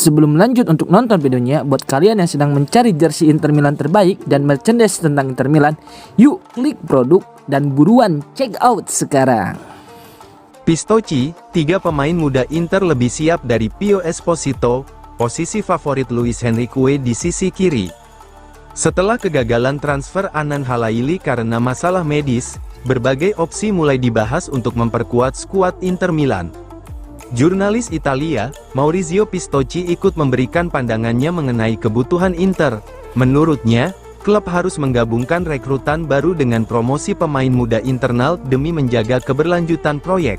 Sebelum lanjut untuk nonton videonya, buat kalian yang sedang mencari jersey Inter Milan terbaik dan merchandise tentang Inter Milan, yuk klik produk dan buruan check out sekarang. Pistocchi, 3 pemain muda Inter lebih siap dari Pio Esposito, posisi favorit Luis Henrique di sisi kiri. Setelah kegagalan transfer Anan Halaili karena masalah medis, berbagai opsi mulai dibahas untuk memperkuat skuad Inter Milan. Jurnalis Italia, Maurizio Pistocchi ikut memberikan pandangannya mengenai kebutuhan Inter. Menurutnya, klub harus menggabungkan rekrutan baru dengan promosi pemain muda internal demi menjaga keberlanjutan proyek.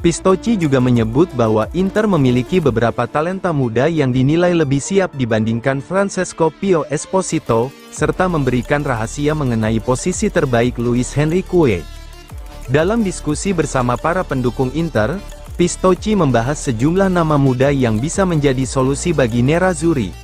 Pistocchi juga menyebut bahwa Inter memiliki beberapa talenta muda yang dinilai lebih siap dibandingkan Francesco Pio Esposito, serta memberikan rahasia mengenai posisi terbaik Luis Henrique. Dalam diskusi bersama para pendukung Inter, Pistocchi membahas sejumlah nama muda yang bisa menjadi solusi bagi Nerazzurri.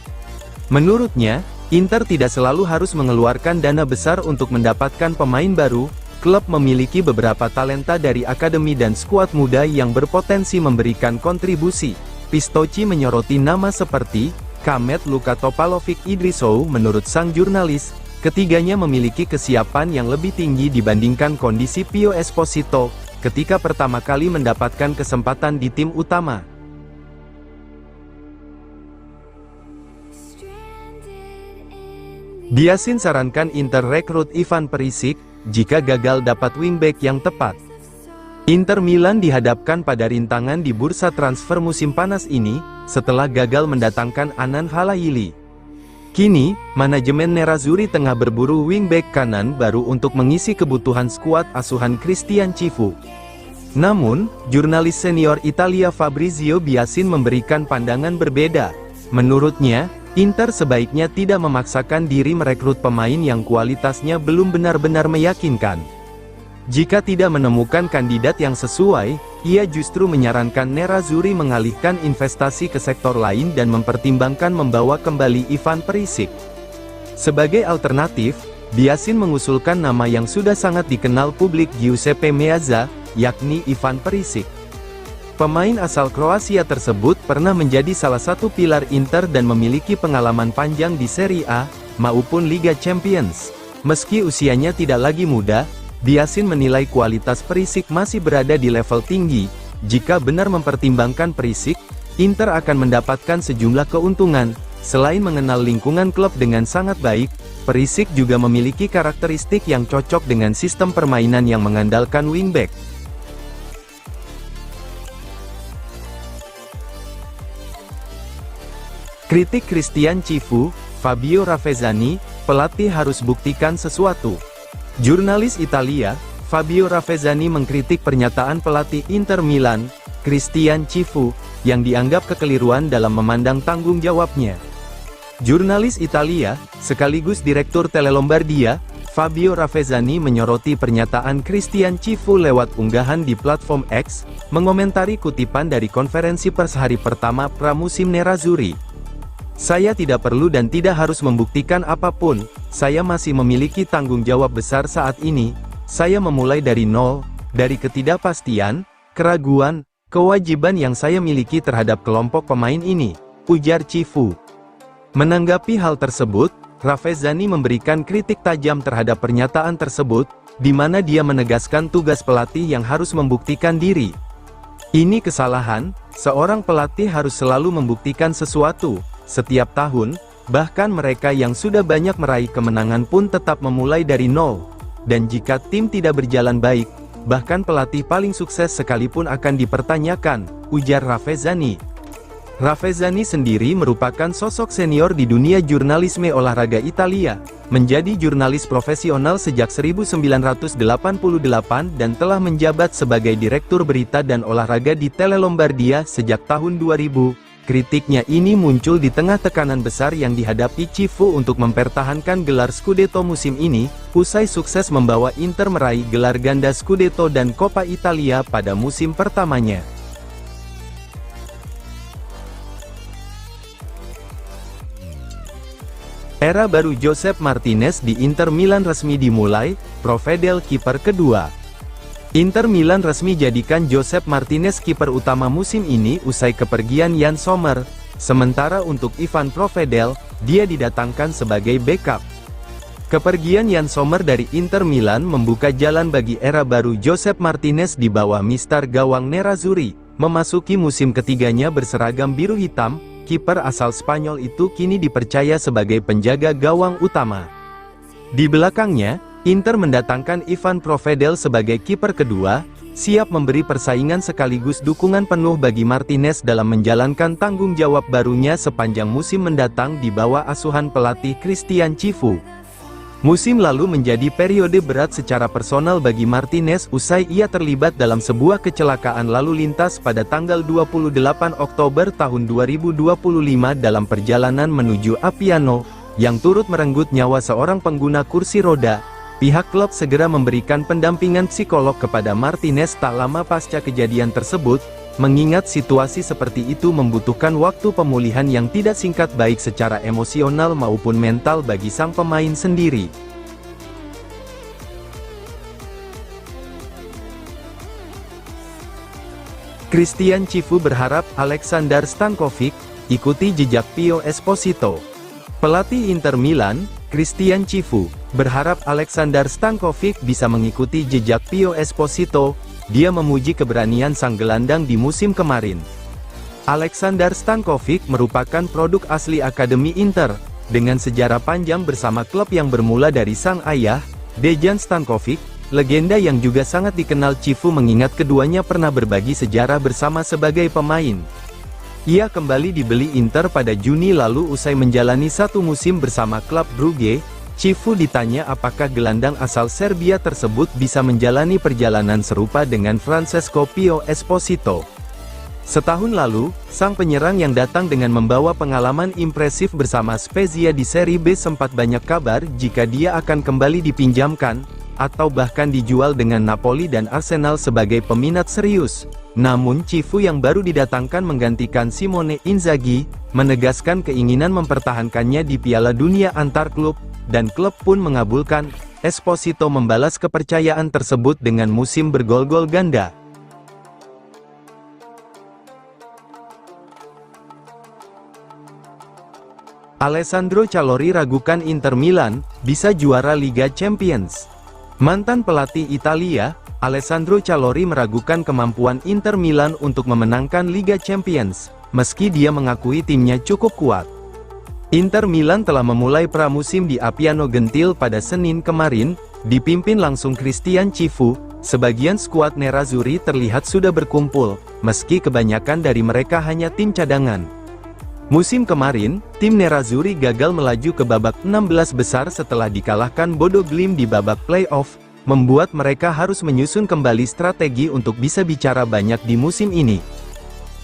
Menurutnya, Inter tidak selalu harus mengeluarkan dana besar untuk mendapatkan pemain baru. Klub memiliki beberapa talenta dari akademi dan skuad muda yang berpotensi memberikan kontribusi. Pistocchi menyoroti nama seperti Kamet Lukatopalovic Idrissou. Menurut sang jurnalis, ketiganya memiliki kesiapan yang lebih tinggi dibandingkan kondisi Pio Esposito ketika pertama kali mendapatkan kesempatan di tim utama. Biasin sarankan Inter rekrut Ivan Perisic, jika gagal dapat wingback yang tepat. Inter Milan dihadapkan pada rintangan di bursa transfer musim panas ini, setelah gagal mendatangkan Anan Halaili. Kini, manajemen Nerazzurri tengah berburu wingback kanan baru untuk mengisi kebutuhan skuad asuhan Christian Cifu. Namun, jurnalis senior Italia Fabrizio Biasin memberikan pandangan berbeda. Menurutnya, Inter sebaiknya tidak memaksakan diri merekrut pemain yang kualitasnya belum benar-benar meyakinkan. Jika tidak menemukan kandidat yang sesuai, ia justru menyarankan Nerazzurri mengalihkan investasi ke sektor lain dan mempertimbangkan membawa kembali Ivan Perisic. Sebagai alternatif, Biasin mengusulkan nama yang sudah sangat dikenal publik Giuseppe Meazza, yakni Ivan Perisic. Pemain asal Kroasia tersebut pernah menjadi salah satu pilar Inter dan memiliki pengalaman panjang di Serie A, maupun Liga Champions. Meski usianya tidak lagi muda, Biasin menilai kualitas Perisic masih berada di level tinggi. Jika benar mempertimbangkan Perisic, Inter akan mendapatkan sejumlah keuntungan. Selain mengenal lingkungan klub dengan sangat baik, Perisic juga memiliki karakteristik yang cocok dengan sistem permainan yang mengandalkan wingback. Kritik Christian Cifu, Fabio Ravezzani, pelatih harus buktikan sesuatu. Jurnalis Italia, Fabio Ravezzani mengkritik pernyataan pelatih Inter Milan, Christian Cifu, yang dianggap kekeliruan dalam memandang tanggung jawabnya. Jurnalis Italia, sekaligus direktur Telelombardia, Fabio Ravezzani menyoroti pernyataan Christian Cifu lewat unggahan di platform X, mengomentari kutipan dari konferensi pers hari pertama pramusim Nerazzurri. Saya tidak perlu dan tidak harus membuktikan apapun, saya masih memiliki tanggung jawab besar saat ini, saya memulai dari nol, dari ketidakpastian, keraguan, kewajiban yang saya miliki terhadap kelompok pemain ini, ujar Cifu. Menanggapi hal tersebut, Ravezzani memberikan kritik tajam terhadap pernyataan tersebut, di mana dia menegaskan tugas pelatih yang harus membuktikan diri. Ini kesalahan, seorang pelatih harus selalu membuktikan sesuatu. Setiap tahun, bahkan mereka yang sudah banyak meraih kemenangan pun tetap memulai dari nol. Dan jika tim tidak berjalan baik, bahkan pelatih paling sukses sekalipun akan dipertanyakan, ujar Ravezzani. Ravezzani sendiri merupakan sosok senior di dunia jurnalisme olahraga Italia, menjadi jurnalis profesional sejak 1988 dan telah menjabat sebagai direktur berita dan olahraga di Telelombardia sejak tahun 2000. Kritiknya ini muncul di tengah tekanan besar yang dihadapi Cifu untuk mempertahankan gelar Scudetto musim ini, usai sukses membawa Inter meraih gelar ganda Scudetto dan Coppa Italia pada musim pertamanya. Era baru Josep Martinez di Inter Milan resmi dimulai, Provedel kiper kedua. Inter Milan resmi jadikan Josep Martinez kiper utama musim ini usai kepergian Jan Sommer. Sementara untuk Ivan Provedel, dia didatangkan sebagai backup. Kepergian Jan Sommer dari Inter Milan membuka jalan bagi era baru Josep Martinez di bawah mister gawang Nerazzurri. Memasuki musim ketiganya berseragam biru hitam, kiper asal Spanyol itu kini dipercaya sebagai penjaga gawang utama. Di belakangnya, Inter mendatangkan Ivan Provedel sebagai kiper kedua, siap memberi persaingan sekaligus dukungan penuh bagi Martinez dalam menjalankan tanggung jawab barunya sepanjang musim mendatang di bawah asuhan pelatih Christian Cifu. Musim lalu menjadi periode berat secara personal bagi Martinez usai ia terlibat dalam sebuah kecelakaan lalu lintas pada tanggal 28 Oktober tahun 2025 dalam perjalanan menuju Appiano, yang turut merenggut nyawa seorang pengguna kursi roda. Pihak klub segera memberikan pendampingan psikolog kepada Martinez tak lama pasca kejadian tersebut, mengingat situasi seperti itu membutuhkan waktu pemulihan yang tidak singkat baik secara emosional maupun mental bagi sang pemain sendiri. Christian Cifu berharap Aleksandar Stankovic ikuti jejak Pio Esposito. Pelatih Inter Milan, Christian Cifu, berharap Aleksandar Stankovic bisa mengikuti jejak Pio Esposito. Dia memuji keberanian sang gelandang di musim kemarin. Aleksandar Stankovic merupakan produk asli Akademi Inter, dengan sejarah panjang bersama klub yang bermula dari sang ayah, Dejan Stankovic, legenda yang juga sangat dikenal Cifu mengingat keduanya pernah berbagi sejarah bersama sebagai pemain. Ia kembali dibeli Inter pada Juni lalu usai menjalani satu musim bersama klub Brugge. Cifu ditanya apakah gelandang asal Serbia tersebut bisa menjalani perjalanan serupa dengan Francesco Pio Esposito. Setahun lalu, sang penyerang yang datang dengan membawa pengalaman impresif bersama Spezia di Serie B sempat banyak kabar jika dia akan kembali dipinjamkan, atau bahkan dijual dengan Napoli dan Arsenal sebagai peminat serius. Namun Cifu yang baru didatangkan menggantikan Simone Inzaghi, menegaskan keinginan mempertahankannya di Piala Dunia antar klub, dan klub pun mengabulkan. Esposito membalas kepercayaan tersebut dengan musim bergol-gol ganda. Alessandro Calori ragukan Inter Milan bisa juara Liga Champions. Mantan pelatih Italia, Alessandro Calori meragukan kemampuan Inter Milan untuk memenangkan Liga Champions, meski dia mengakui timnya cukup kuat. Inter Milan telah memulai pramusim di Appiano Gentil pada Senin kemarin, dipimpin langsung Christian Cifu. Sebagian skuad Nerazzurri terlihat sudah berkumpul, meski kebanyakan dari mereka hanya tim cadangan. Musim kemarin, tim Nerazzurri gagal melaju ke babak 16 besar setelah dikalahkan Bodo Glimt di babak play-off, membuat mereka harus menyusun kembali strategi untuk bisa bicara banyak di musim ini.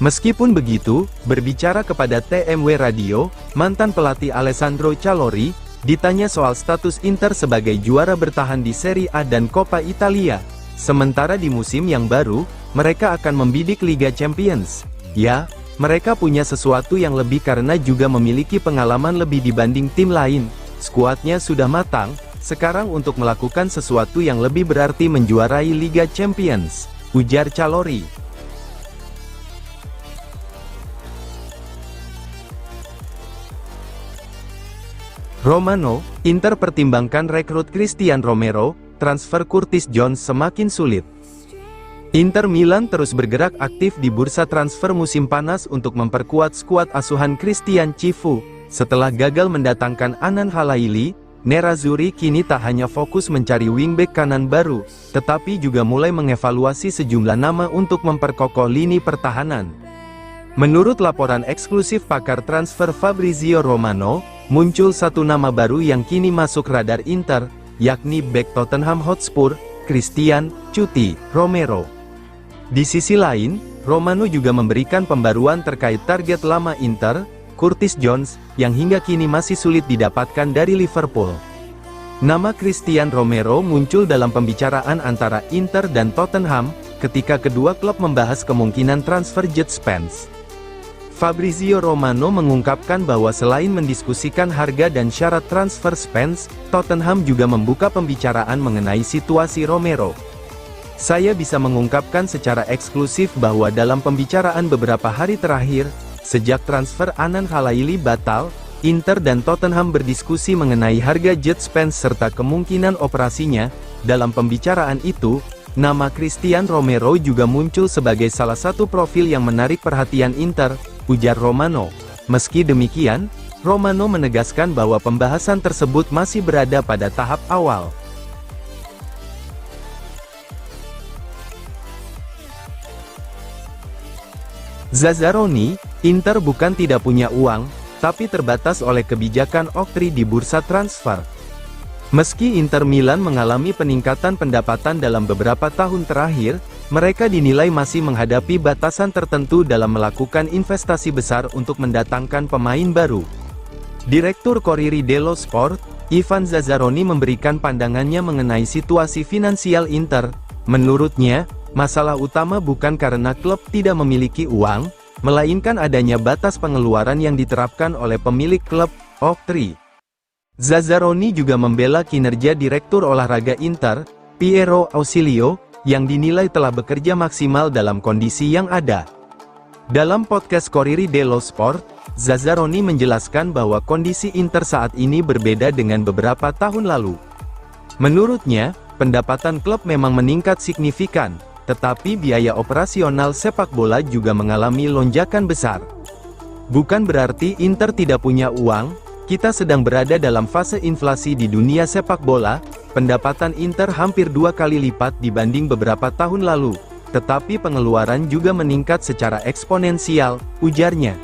Meskipun begitu, berbicara kepada TMW Radio, mantan pelatih Alessandro Calori, ditanya soal status Inter sebagai juara bertahan di Serie A dan Coppa Italia. Sementara di musim yang baru, mereka akan membidik Liga Champions. Ya, mereka punya sesuatu yang lebih karena juga memiliki pengalaman lebih dibanding tim lain. Skuadnya sudah matang, sekarang untuk melakukan sesuatu yang lebih berarti menjuarai Liga Champions, ujar Calori. Romano, Inter pertimbangkan rekrut Christian Romero, transfer Curtis Jones semakin sulit. Inter Milan terus bergerak aktif di bursa transfer musim panas untuk memperkuat skuad asuhan Christian Cifu. Setelah gagal mendatangkan Anan Halaili, Nerazzurri kini tak hanya fokus mencari wingback kanan baru, tetapi juga mulai mengevaluasi sejumlah nama untuk memperkokoh lini pertahanan. Menurut laporan eksklusif pakar transfer Fabrizio Romano, muncul satu nama baru yang kini masuk radar Inter, yakni bek Tottenham Hotspur, Christian "Cuti" Romero. Di sisi lain, Romano juga memberikan pembaruan terkait target lama Inter, Curtis Jones, yang hingga kini masih sulit didapatkan dari Liverpool. Nama Christian Romero muncul dalam pembicaraan antara Inter dan Tottenham, ketika kedua klub membahas kemungkinan transfer Jet Spence. Fabrizio Romano mengungkapkan bahwa selain mendiskusikan harga dan syarat transfer Spence, Tottenham juga membuka pembicaraan mengenai situasi Romero. Saya bisa mengungkapkan secara eksklusif bahwa dalam pembicaraan beberapa hari terakhir, Sejak transfer Anan Khalaili batal, Inter dan Tottenham berdiskusi mengenai harga Jet Spence serta kemungkinan operasinya. Dalam pembicaraan itu, nama Christian Romero juga muncul sebagai salah satu profil yang menarik perhatian Inter, ujar Romano. Meski demikian, Romano menegaskan bahwa pembahasan tersebut masih berada pada tahap awal. Zazzaroni, Inter bukan tidak punya uang, tapi terbatas oleh kebijakan Oaktree di bursa transfer. Meski Inter Milan mengalami peningkatan pendapatan dalam beberapa tahun terakhir, mereka dinilai masih menghadapi batasan tertentu dalam melakukan investasi besar untuk mendatangkan pemain baru. Direktur Corriere dello Sport, Ivan Zazzaroni memberikan pandangannya mengenai situasi finansial Inter. Menurutnya, masalah utama bukan karena klub tidak memiliki uang, melainkan adanya batas pengeluaran yang diterapkan oleh pemilik klub, Oaktree. Zazzaroni juga membela kinerja Direktur Olahraga Inter, Piero Ausilio, yang dinilai telah bekerja maksimal dalam kondisi yang ada. Dalam podcast Corriere dello Sport, Zazzaroni menjelaskan bahwa kondisi Inter saat ini berbeda dengan beberapa tahun lalu. Menurutnya, pendapatan klub memang meningkat signifikan, tetapi biaya operasional sepak bola juga mengalami lonjakan besar. Bukan berarti Inter tidak punya uang, kita sedang berada dalam fase inflasi di dunia sepak bola. Pendapatan Inter hampir 2 kali lipat dibanding beberapa tahun lalu, tetapi pengeluaran juga meningkat secara eksponensial, ujarnya.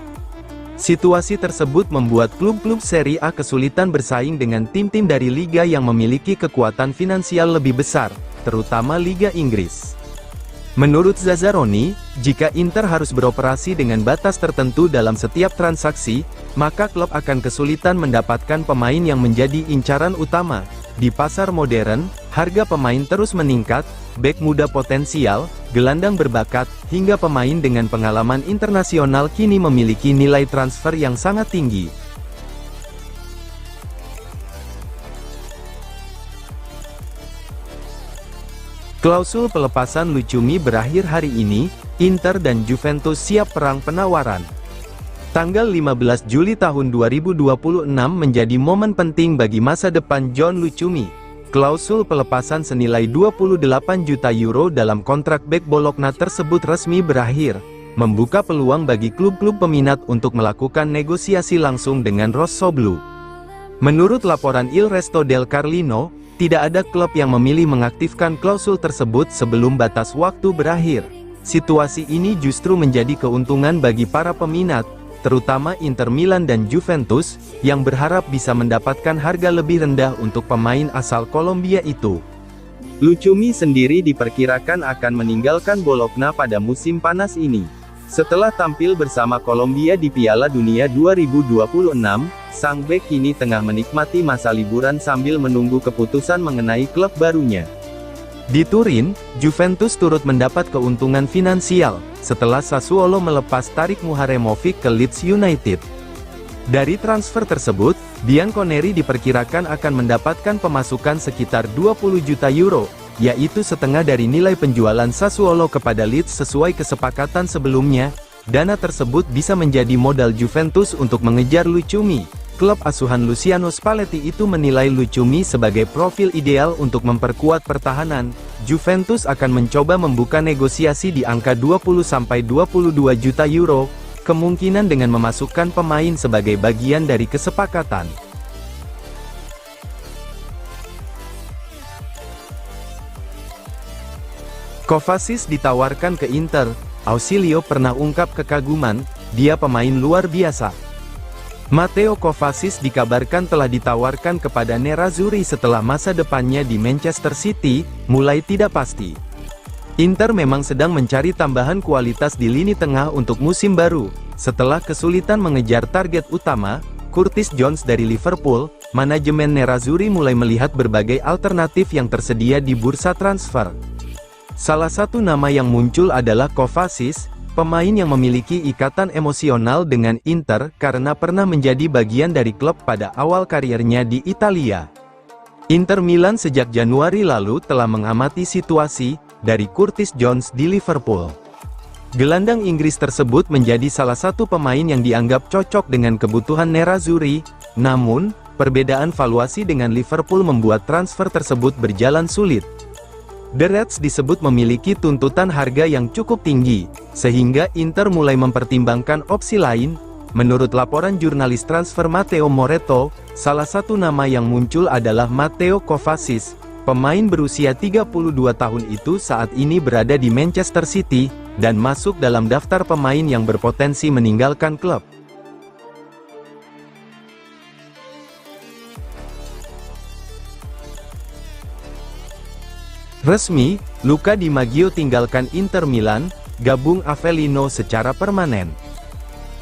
Situasi tersebut membuat klub-klub Serie A kesulitan bersaing dengan tim-tim dari liga yang memiliki kekuatan finansial lebih besar, terutama Liga Inggris. Menurut Zazzaroni, jika Inter harus beroperasi dengan batas tertentu dalam setiap transaksi, maka klub akan kesulitan mendapatkan pemain yang menjadi incaran utama. Di pasar modern, harga pemain terus meningkat, bek muda potensial, gelandang berbakat, hingga pemain dengan pengalaman internasional kini memiliki nilai transfer yang sangat tinggi. Klausul pelepasan Lucumi berakhir hari ini, Inter dan Juventus siap perang penawaran. Tanggal 15 Juli tahun 2026 menjadi momen penting bagi masa depan John Lucumi. Klausul pelepasan senilai 28 juta euro dalam kontrak bek Bologna tersebut resmi berakhir, membuka peluang bagi klub-klub peminat untuk melakukan negosiasi langsung dengan Rossoblu. Menurut laporan Il Resto del Carlino, tidak ada klub yang memilih mengaktifkan klausul tersebut sebelum batas waktu berakhir. Situasi ini justru menjadi keuntungan bagi para peminat, terutama Inter Milan dan Juventus, yang berharap bisa mendapatkan harga lebih rendah untuk pemain asal Kolombia itu. Lucumi sendiri diperkirakan akan meninggalkan Bologna pada musim panas ini. Setelah tampil bersama Kolombia di Piala Dunia 2026, sang bek kini tengah menikmati masa liburan sambil menunggu keputusan mengenai klub barunya. Di Turin, Juventus turut mendapat keuntungan finansial, setelah Sassuolo melepas Tarik Muharemovic ke Leeds United. Dari transfer tersebut, Bianconeri diperkirakan akan mendapatkan pemasukan sekitar 20 juta euro, yaitu setengah dari nilai penjualan Sassuolo kepada Leeds sesuai kesepakatan sebelumnya. Dana tersebut bisa menjadi modal Juventus untuk mengejar Lucumi. Klub asuhan Luciano Spalletti itu menilai Lucumi sebagai profil ideal untuk memperkuat pertahanan. Juventus akan mencoba membuka negosiasi di angka 20-22 juta euro, kemungkinan dengan memasukkan pemain sebagai bagian dari kesepakatan. Kovacic ditawarkan ke Inter. Ausilio pernah ungkap kekaguman, dia pemain luar biasa. Matteo Kovacic dikabarkan telah ditawarkan kepada Nerazzurri setelah masa depannya di Manchester City mulai tidak pasti. Inter memang sedang mencari tambahan kualitas di lini tengah untuk musim baru. Setelah kesulitan mengejar target utama, Curtis Jones dari Liverpool, manajemen Nerazzurri mulai melihat berbagai alternatif yang tersedia di bursa transfer. Salah satu nama yang muncul adalah Kovacic, pemain yang memiliki ikatan emosional dengan Inter karena pernah menjadi bagian dari klub pada awal kariernya di Italia. Inter Milan sejak Januari lalu telah mengamati situasi dari Curtis Jones di Liverpool. Gelandang Inggris tersebut menjadi salah satu pemain yang dianggap cocok dengan kebutuhan Nerazzurri, namun, perbedaan valuasi dengan Liverpool membuat transfer tersebut berjalan sulit. The Reds disebut memiliki tuntutan harga yang cukup tinggi, sehingga Inter mulai mempertimbangkan opsi lain. Menurut laporan jurnalis transfer Matteo Moretto, salah satu nama yang muncul adalah Matteo Kovacic. Pemain berusia 32 tahun itu saat ini berada di Manchester City, dan masuk dalam daftar pemain yang berpotensi meninggalkan klub. Resmi, Luca Di Maggio tinggalkan Inter Milan, gabung Avellino secara permanen.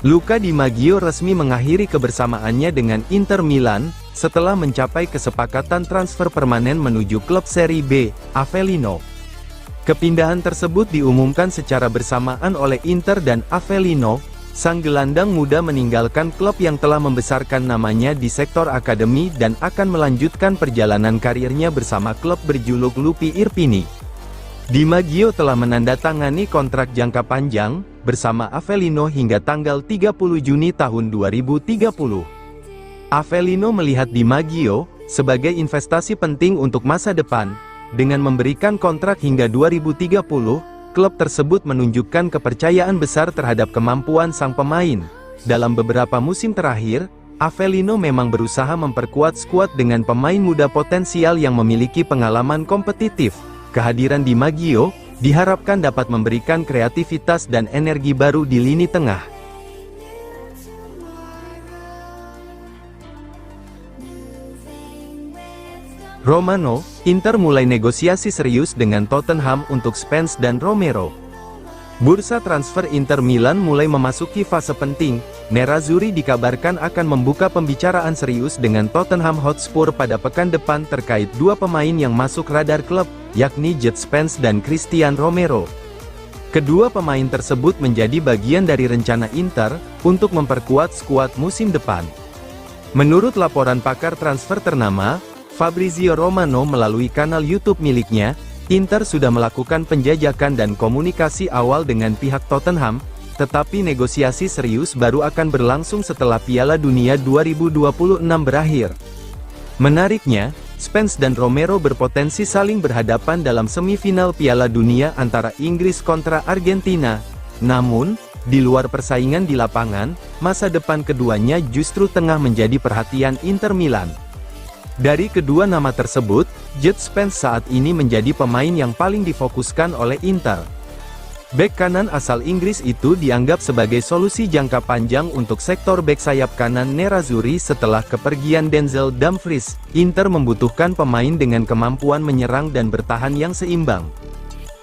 Luca Di Maggio resmi mengakhiri kebersamaannya dengan Inter Milan, setelah mencapai kesepakatan transfer permanen menuju klub Serie B, Avellino. Kepindahan tersebut diumumkan secara bersamaan oleh Inter dan Avellino. Sang gelandang muda meninggalkan klub yang telah membesarkan namanya di sektor akademi dan akan melanjutkan perjalanan karirnya bersama klub berjuluk Lupi Irpini. Di Maggio telah menandatangani kontrak jangka panjang bersama Avellino hingga tanggal 30 Juni tahun 2030. Avellino melihat Di Maggio sebagai investasi penting untuk masa depan. Dengan memberikan kontrak hingga 2030, klub tersebut menunjukkan kepercayaan besar terhadap kemampuan sang pemain. Dalam beberapa musim terakhir, Avellino memang berusaha memperkuat skuad dengan pemain muda potensial yang memiliki pengalaman kompetitif. Kehadiran Di Maggio diharapkan dapat memberikan kreativitas dan energi baru di lini tengah. Romano, Inter mulai negosiasi serius dengan Tottenham untuk Spence dan Romero. Bursa transfer Inter Milan mulai memasuki fase penting. Nerazzurri dikabarkan akan membuka pembicaraan serius dengan Tottenham Hotspur pada pekan depan terkait dua pemain yang masuk radar klub, yakni Jed Spence dan Christian Romero. Kedua pemain tersebut menjadi bagian dari rencana Inter untuk memperkuat skuad musim depan. Menurut laporan pakar transfer ternama, Fabrizio Romano melalui kanal YouTube miliknya, Inter sudah melakukan penjajakan dan komunikasi awal dengan pihak Tottenham, tetapi negosiasi serius baru akan berlangsung setelah Piala Dunia 2026 berakhir. Menariknya, Spence dan Romero berpotensi saling berhadapan dalam semifinal Piala Dunia antara Inggris kontra Argentina. Namun, di luar persaingan di lapangan, masa depan keduanya justru tengah menjadi perhatian Inter Milan. Dari kedua nama tersebut, Jed Spence saat ini menjadi pemain yang paling difokuskan oleh Inter. Bek kanan asal Inggris itu dianggap sebagai solusi jangka panjang untuk sektor bek sayap kanan Nerazzurri setelah kepergian Denzel Dumfries. Inter membutuhkan pemain dengan kemampuan menyerang dan bertahan yang seimbang.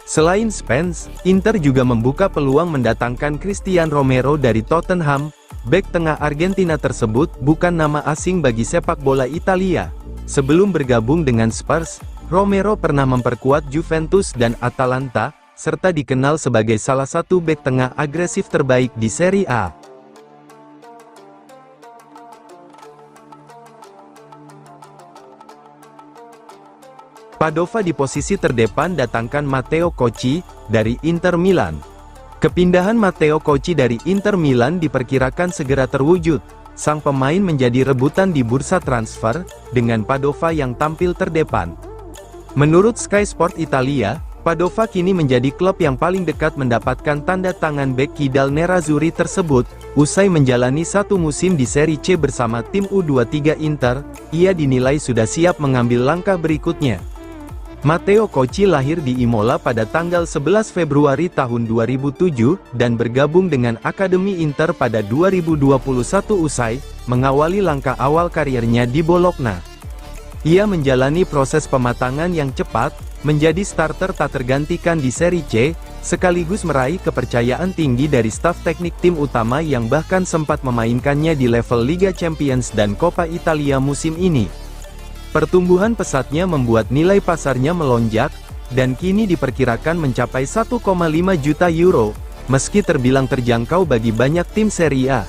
Selain Spence, Inter juga membuka peluang mendatangkan Christian Romero dari Tottenham. Bek tengah Argentina tersebut bukan nama asing bagi sepak bola Italia. Sebelum bergabung dengan Spurs, Romero pernah memperkuat Juventus dan Atalanta, serta dikenal sebagai salah satu bek tengah agresif terbaik di Serie A. Padova di posisi terdepan datangkan Matteo Cocchi dari Inter Milan. Kepindahan Matteo Cocchi dari Inter Milan diperkirakan segera terwujud. Sang pemain menjadi rebutan di bursa transfer, dengan Padova yang tampil terdepan. Menurut Sky Sport Italia, Padova kini menjadi klub yang paling dekat mendapatkan tanda tangan bek kidal Nerazzurri tersebut. Usai menjalani satu musim di Serie C bersama tim U23 Inter, ia dinilai sudah siap mengambil langkah berikutnya. Matteo Cocchi lahir di Imola pada tanggal 11 Februari tahun 2007, dan bergabung dengan Akademi Inter pada 2021 usai mengawali langkah awal karirnya di Bologna. Ia menjalani proses pematangan yang cepat, menjadi starter tak tergantikan di Serie C, sekaligus meraih kepercayaan tinggi dari staf teknik tim utama yang bahkan sempat memainkannya di level Liga Champions dan Coppa Italia musim ini. Pertumbuhan pesatnya membuat nilai pasarnya melonjak, dan kini diperkirakan mencapai 1,5 juta euro, meski terbilang terjangkau bagi banyak tim Serie A.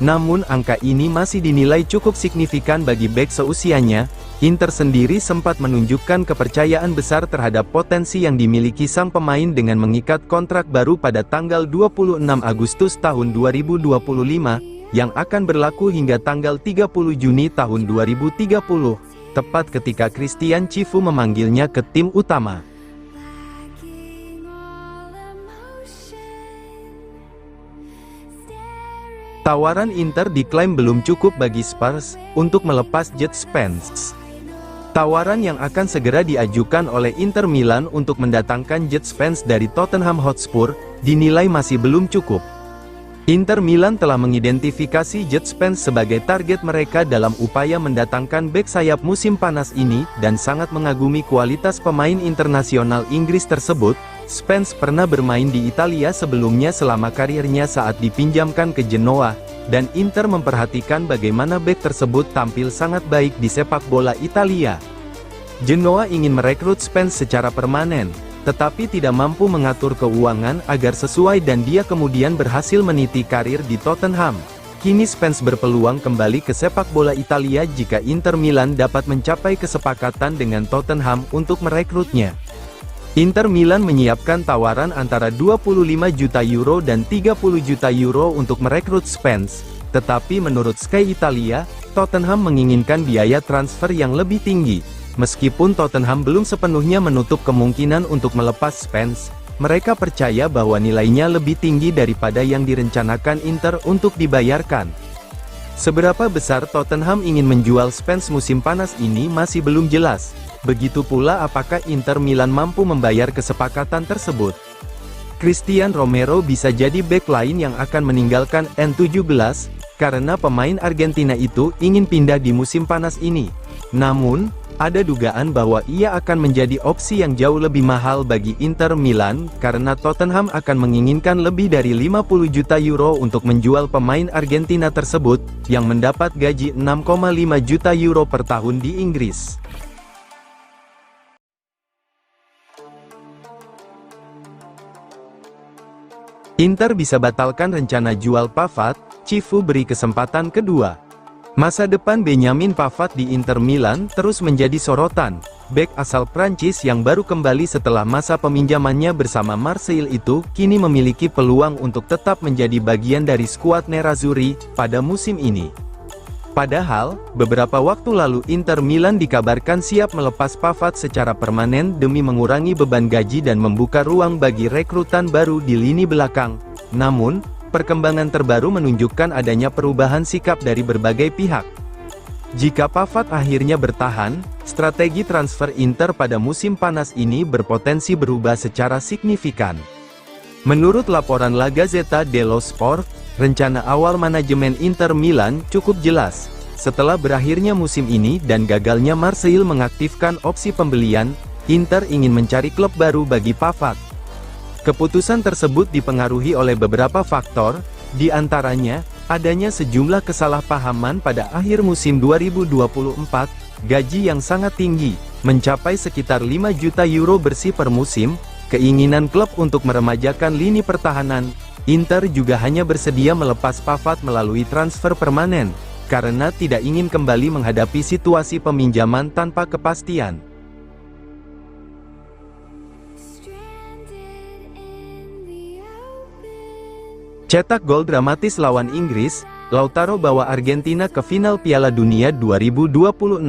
Namun angka ini masih dinilai cukup signifikan bagi bek seusianya. Inter sendiri sempat menunjukkan kepercayaan besar terhadap potensi yang dimiliki sang pemain dengan mengikat kontrak baru pada tanggal 26 Agustus tahun 2025, yang akan berlaku hingga tanggal 30 Juni tahun 2030, tepat ketika Christian Cifu memanggilnya ke tim utama. Tawaran Inter diklaim belum cukup bagi Spurs untuk melepas Jed Spence. Tawaran yang akan segera diajukan oleh Inter Milan untuk mendatangkan Jed Spence dari Tottenham Hotspur dinilai masih belum cukup. Inter Milan telah mengidentifikasi Jed Spence sebagai target mereka dalam upaya mendatangkan bek sayap musim panas ini dan sangat mengagumi kualitas pemain internasional Inggris tersebut. Spence pernah bermain di Italia sebelumnya selama karirnya saat dipinjamkan ke Genoa, dan Inter memperhatikan bagaimana bek tersebut tampil sangat baik di sepak bola Italia. Genoa ingin merekrut Spence secara permanen, tetapi tidak mampu mengatur keuangan agar sesuai dan dia kemudian berhasil meniti karir di Tottenham. Kini Spence berpeluang kembali ke sepak bola Italia jika Inter Milan dapat mencapai kesepakatan dengan Tottenham untuk merekrutnya. Inter Milan menyiapkan tawaran antara 25 juta euro dan 30 juta euro untuk merekrut Spence, tetapi menurut Sky Italia, Tottenham menginginkan biaya transfer yang lebih tinggi. Meskipun Tottenham belum sepenuhnya menutup kemungkinan untuk melepas Spence, mereka percaya bahwa nilainya lebih tinggi daripada yang direncanakan Inter untuk dibayarkan. Seberapa besar Tottenham ingin menjual Spence musim panas ini masih belum jelas. Begitu pula apakah Inter Milan mampu membayar kesepakatan tersebut. Christian Romero bisa jadi bek lain yang akan meninggalkan N17, karena pemain Argentina itu ingin pindah di musim panas ini. Namun, ada dugaan bahwa ia akan menjadi opsi yang jauh lebih mahal bagi Inter Milan, karena Tottenham akan menginginkan lebih dari 50 juta euro untuk menjual pemain Argentina tersebut, yang mendapat gaji 6,5 juta euro per tahun di Inggris. Inter bisa batalkan rencana jual Pavard, Cifu beri kesempatan kedua. Masa depan Benjamin Pavard di Inter Milan terus menjadi sorotan. Bek asal Prancis yang baru kembali setelah masa peminjamannya bersama Marseille itu, kini memiliki peluang untuk tetap menjadi bagian dari skuad Nerazzurri pada musim ini. Padahal, beberapa waktu lalu Inter Milan dikabarkan siap melepas Pavard secara permanen demi mengurangi beban gaji dan membuka ruang bagi rekrutan baru di lini belakang. Namun, perkembangan terbaru menunjukkan adanya perubahan sikap dari berbagai pihak. Jika Pavard akhirnya bertahan, strategi transfer Inter pada musim panas ini berpotensi berubah secara signifikan. Menurut laporan La Gazzetta dello Sport, rencana awal manajemen Inter Milan cukup jelas. Setelah berakhirnya musim ini dan gagalnya Marseille mengaktifkan opsi pembelian, Inter ingin mencari klub baru bagi Pavard. Keputusan tersebut dipengaruhi oleh beberapa faktor, di antaranya, adanya sejumlah kesalahpahaman pada akhir musim 2024, gaji yang sangat tinggi, mencapai sekitar 5 juta euro bersih per musim, keinginan klub untuk meremajakan lini pertahanan. Inter juga hanya bersedia melepas Pavard melalui transfer permanen, karena tidak ingin kembali menghadapi situasi peminjaman tanpa kepastian. Cetak gol dramatis lawan Inggris, Lautaro bawa Argentina ke final Piala Dunia 2026.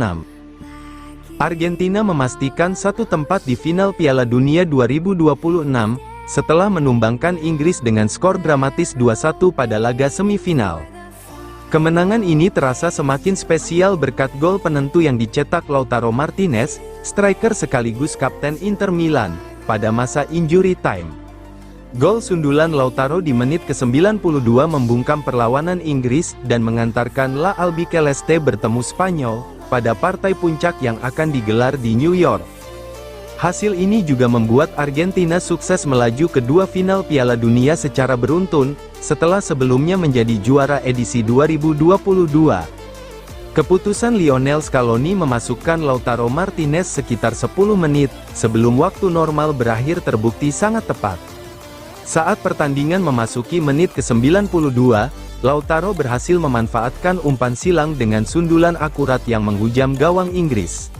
Argentina memastikan satu tempat di final Piala Dunia 2026, setelah menumbangkan Inggris dengan skor dramatis 2-1 pada laga semifinal. Kemenangan ini terasa semakin spesial berkat gol penentu yang dicetak Lautaro Martinez, striker sekaligus kapten Inter Milan, pada masa injury time. Gol sundulan Lautaro di menit ke-92 membungkam perlawanan Inggris dan mengantarkan La Albiceleste bertemu Spanyol pada partai puncak yang akan digelar di New York. Hasil ini juga membuat Argentina sukses melaju ke dua final Piala Dunia secara beruntun, setelah sebelumnya menjadi juara edisi 2022. Keputusan Lionel Scaloni memasukkan Lautaro Martinez sekitar 10 menit sebelum waktu normal berakhir terbukti sangat tepat. Saat pertandingan memasuki menit ke-92, Lautaro berhasil memanfaatkan umpan silang dengan sundulan akurat yang menghujam gawang Inggris.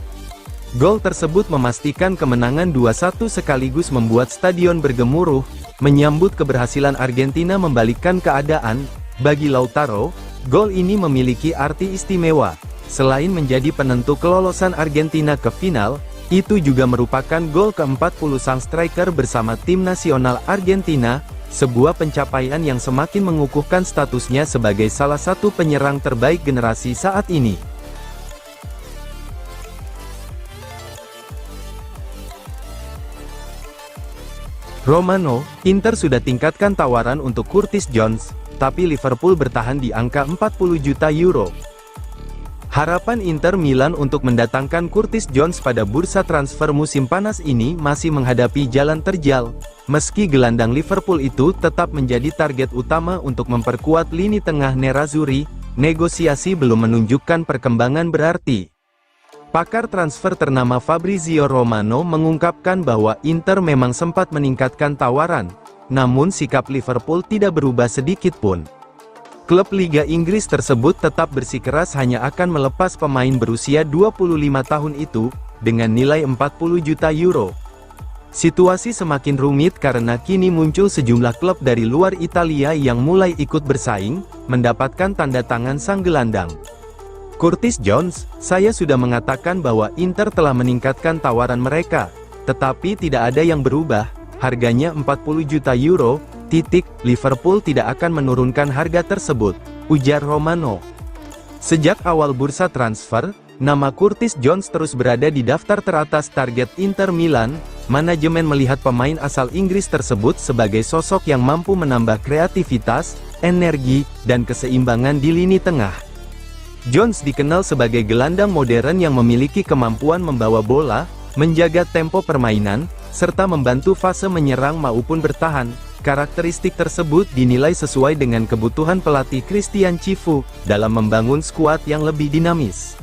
Gol tersebut memastikan kemenangan 2-1 sekaligus membuat stadion bergemuruh, menyambut keberhasilan Argentina membalikkan keadaan. Bagi Lautaro, gol ini memiliki arti istimewa. Selain menjadi penentu kelolosan Argentina ke final, itu juga merupakan gol ke-40 sang striker bersama tim nasional Argentina, sebuah pencapaian yang semakin mengukuhkan statusnya sebagai salah satu penyerang terbaik generasi saat ini. Romano, Inter sudah tingkatkan tawaran untuk Curtis Jones, tapi Liverpool bertahan di angka 40 juta euro. Harapan Inter Milan untuk mendatangkan Curtis Jones pada bursa transfer musim panas ini masih menghadapi jalan terjal. Meski gelandang Liverpool itu tetap menjadi target utama untuk memperkuat lini tengah Nerazzurri, negosiasi belum menunjukkan perkembangan berarti. Pakar transfer ternama Fabrizio Romano mengungkapkan bahwa Inter memang sempat meningkatkan tawaran, namun sikap Liverpool tidak berubah sedikit pun. Klub Liga Inggris tersebut tetap bersikeras hanya akan melepas pemain berusia 25 tahun itu, dengan nilai 40 juta euro. Situasi semakin rumit karena kini muncul sejumlah klub dari luar Italia yang mulai ikut bersaing, mendapatkan tanda tangan sang gelandang. Curtis Jones, saya sudah mengatakan bahwa Inter telah meningkatkan tawaran mereka, tetapi tidak ada yang berubah, harganya 40 juta euro, Liverpool tidak akan menurunkan harga tersebut, ujar Romano. Sejak awal bursa transfer, nama Curtis Jones terus berada di daftar teratas target Inter Milan. Manajemen melihat pemain asal Inggris tersebut sebagai sosok yang mampu menambah kreativitas, energi, dan keseimbangan di lini tengah. Jones dikenal sebagai gelandang modern yang memiliki kemampuan membawa bola, menjaga tempo permainan, serta membantu fase menyerang maupun bertahan. Karakteristik tersebut dinilai sesuai dengan kebutuhan pelatih Christian Cifu dalam membangun skuad yang lebih dinamis.